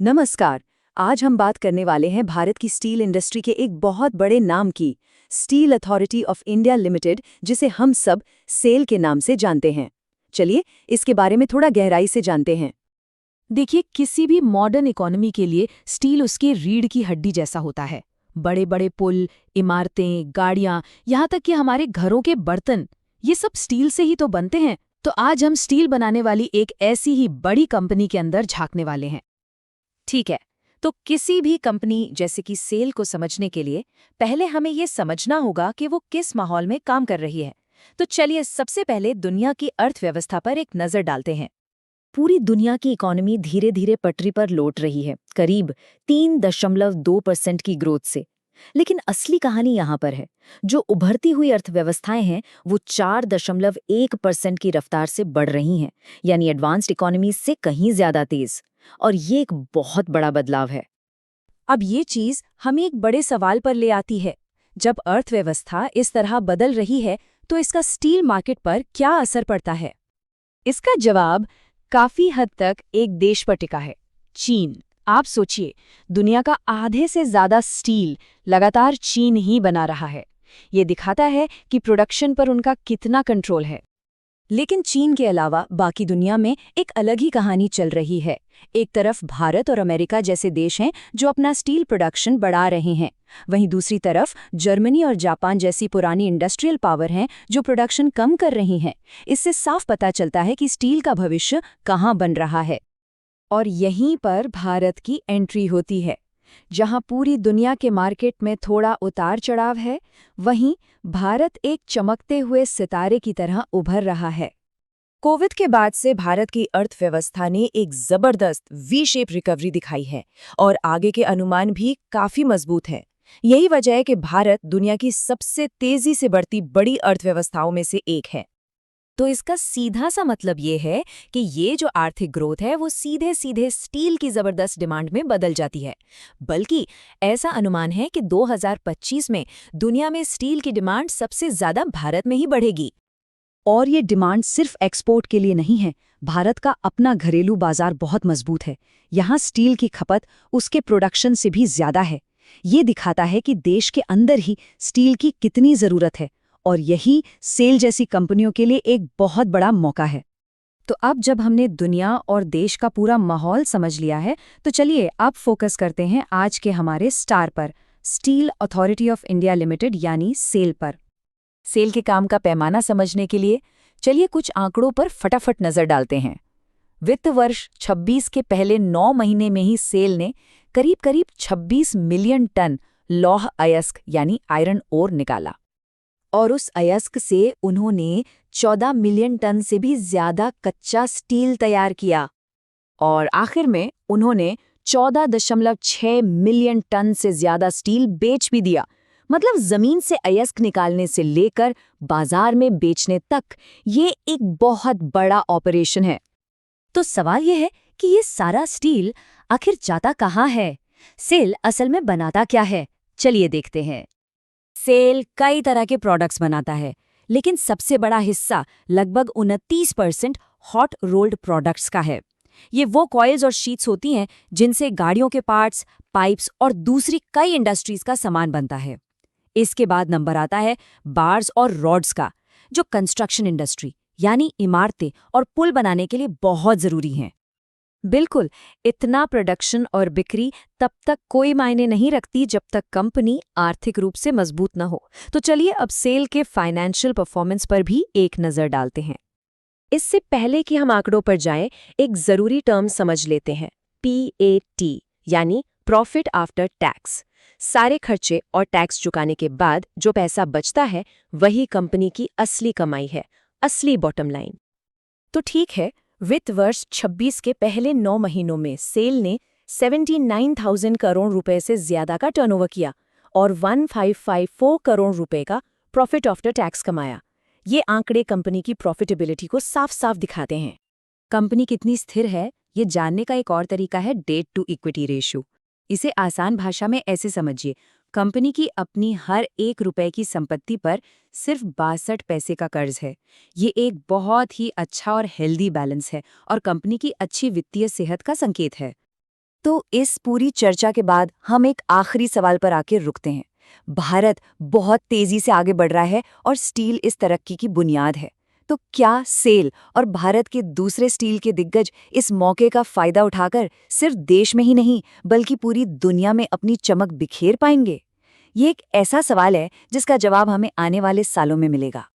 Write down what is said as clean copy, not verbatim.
नमस्कार। आज हम बात करने वाले हैं भारत की स्टील इंडस्ट्री के एक बहुत बड़े नाम की, steel authority of India limited, जिसे हम सब सेल के नाम से जानते हैं। चलिए इसके बारे में थोड़ा गहराई से जानते हैं। देखिए, किसी भी मॉडर्न इकोनॉमी के लिए स्टील उसकी रीढ़ की हड्डी जैसा होता है। बड़े बड़े पुल, इमारतें, गाड़ियां, यहाँ तक कि हमारे घरों के बर्तन, ये सब स्टील से ही तो बनते हैं। तो आज हम स्टील बनाने वाली एक ऐसी ही बड़ी कंपनी के अंदर झांकने वाले हैं। ठीक है, तो किसी भी कंपनी जैसे कि सेल को समझने के लिए पहले हमें ये समझना होगा कि वो किस माहौल में काम कर रही है। तो चलिए सबसे पहले दुनिया की अर्थव्यवस्था पर एक नज़र डालते हैं। पूरी दुनिया की इकोनॉमी धीरे धीरे पटरी पर लौट रही है, करीब 3.2% की ग्रोथ से। लेकिन असली कहानी यहाँ पर है। जो उभरती हुई अर्थव्यवस्थाएं हैं वो 4.1% की रफ्तार से बढ़ रही हैं, यानी एडवांस्ड इकोनॉमी से कहीं ज्यादा तेज। और ये एक बहुत बड़ा बदलाव है। अब ये चीज हमें एक बड़े सवाल पर ले आती है। जब अर्थव्यवस्था इस तरह बदल रही है तो इसका स्टील मार्केट पर क्या असर पड़ता है? इसका जवाब काफी हद तक एक देश पर टिका है, चीन। आप सोचिए, दुनिया का आधे से ज्यादा स्टील लगातार चीन ही बना रहा है। ये दिखाता है कि प्रोडक्शन पर उनका कितना कंट्रोल है। लेकिन चीन के अलावा बाकी दुनिया में एक अलग ही कहानी चल रही है। एक तरफ भारत और अमेरिका जैसे देश हैं जो अपना स्टील प्रोडक्शन बढ़ा रहे हैं। वहीं दूसरी तरफ जर्मनी और जापान जैसी पुरानी इंडस्ट्रियल पावर हैं जो प्रोडक्शन कम कर रही हैं। इससे साफ पता चलता है कि स्टील का भविष्य कहाँ बन रहा है। और यहीं पर भारत की एंट्री होती है। जहां पूरी दुनिया के मार्केट में थोड़ा उतार चढ़ाव है, वहीं भारत एक चमकते हुए सितारे की तरह उभर रहा है। कोविड के बाद से भारत की अर्थव्यवस्था ने एक जबरदस्त वी शेप रिकवरी दिखाई है और आगे के अनुमान भी काफी मजबूत हैं। यही वजह है कि भारत दुनिया की सबसे तेजी से बढ़ती बड़ी अर्थव्यवस्थाओं में से एक है। तो इसका सीधा सा मतलब ये है कि ये जो आर्थिक ग्रोथ है वो सीधे सीधे स्टील की जबरदस्त डिमांड में बदल जाती है। बल्कि ऐसा अनुमान है कि 2025 में दुनिया में स्टील की डिमांड सबसे ज्यादा भारत में ही बढ़ेगी। और ये डिमांड सिर्फ एक्सपोर्ट के लिए नहीं है। भारत का अपना घरेलू बाजार बहुत मजबूत है। यहाँ स्टील की खपत उसके प्रोडक्शन से भी ज्यादा है। ये दिखाता है कि देश के अंदर ही स्टील की कितनी जरूरत है, और यही सेल जैसी कंपनियों के लिए एक बहुत बड़ा मौका है। तो अब जब हमने दुनिया और देश का पूरा माहौल समझ लिया है, तो चलिए अब फोकस करते हैं आज के हमारे स्टार पर, steel authority of India limited यानी सेल पर। सेल के काम का पैमाना समझने के लिए चलिए कुछ आंकड़ों पर फटाफट नजर डालते हैं। वित्त वर्ष 26 के पहले 9 महीने में ही सेल ने करीब 26 मिलियन टन लौह अयस्क यानी आयरन ओर निकाला। और उस अयस्क से उन्होंने 14 मिलियन टन से भी ज्यादा कच्चा स्टील तैयार किया। और आखिर में उन्होंने 14.6 मिलियन टन से ज्यादा स्टील बेच भी दिया। मतलब जमीन से अयस्क निकालने से लेकर बाजार में बेचने तक ये एक बहुत बड़ा ऑपरेशन है। तो सवाल ये है कि ये सारा स्टील आखिर जाता कहाँ है? सेल असल में बनाता क्या है? चलिए देखते हैं। सेल कई तरह के प्रोडक्ट्स बनाता है, लेकिन सबसे बड़ा हिस्सा लगभग 29% हॉट रोल्ड प्रोडक्ट्स का है। ये वो कॉइल्स और शीट्स होती हैं जिनसे गाड़ियों के पार्ट्स, पाइप्स और दूसरी कई इंडस्ट्रीज का सामान बनता है। इसके बाद नंबर आता है बार्स और रॉड्स का, जो कंस्ट्रक्शन इंडस्ट्री यानी इमारतें और पुल बनाने के लिए बहुत जरूरी हैं। बिल्कुल, इतना प्रोडक्शन और बिक्री तब तक कोई मायने नहीं रखती जब तक कंपनी आर्थिक रूप से मजबूत न हो। तो चलिए अब सेल के फाइनेंशियल परफॉर्मेंस पर भी एक नज़र डालते हैं। इससे पहले कि हम आंकड़ों पर जाएं, एक जरूरी टर्म समझ लेते हैं, PAT यानी प्रॉफिट आफ्टर टैक्स। सारे खर्चे और टैक्स चुकाने के बाद जो पैसा बचता है वही कंपनी की असली कमाई है, असली बॉटम लाइन। तो ठीक है, वित्त वर्ष 26 के पहले 9 महीनों में सेल ने 79,000 करोड़ रुपए से ज्यादा का टर्नओवर किया और 1554 करोड़ रुपए का प्रॉफिट आफ्टर टैक्स कमाया। ये आंकड़े कंपनी की प्रॉफिटेबिलिटी को साफ साफ दिखाते हैं। कंपनी कितनी स्थिर है, ये जानने का एक और तरीका है डेट टू इक्विटी रेशियो। इसे आसान भाषा में ऐसे समझिए, कंपनी की अपनी हर 1 रुपए की संपत्ति पर सिर्फ 62 पैसे का कर्ज है। ये एक बहुत ही अच्छा और हेल्दी बैलेंस है और कंपनी की अच्छी वित्तीय सेहत का संकेत है। तो इस पूरी चर्चा के बाद हम एक आखिरी सवाल पर आके रुकते हैं। भारत बहुत तेजी से आगे बढ़ रहा है और स्टील इस तरक्की की बुनियाद है। तो क्या सेल और भारत के दूसरे स्टील के दिग्गज इस मौके का फायदा उठाकर सिर्फ देश में ही नहीं बल्कि पूरी दुनिया में अपनी चमक बिखेर पाएंगे? ये एक ऐसा सवाल है जिसका जवाब हमें आने वाले सालों में मिलेगा।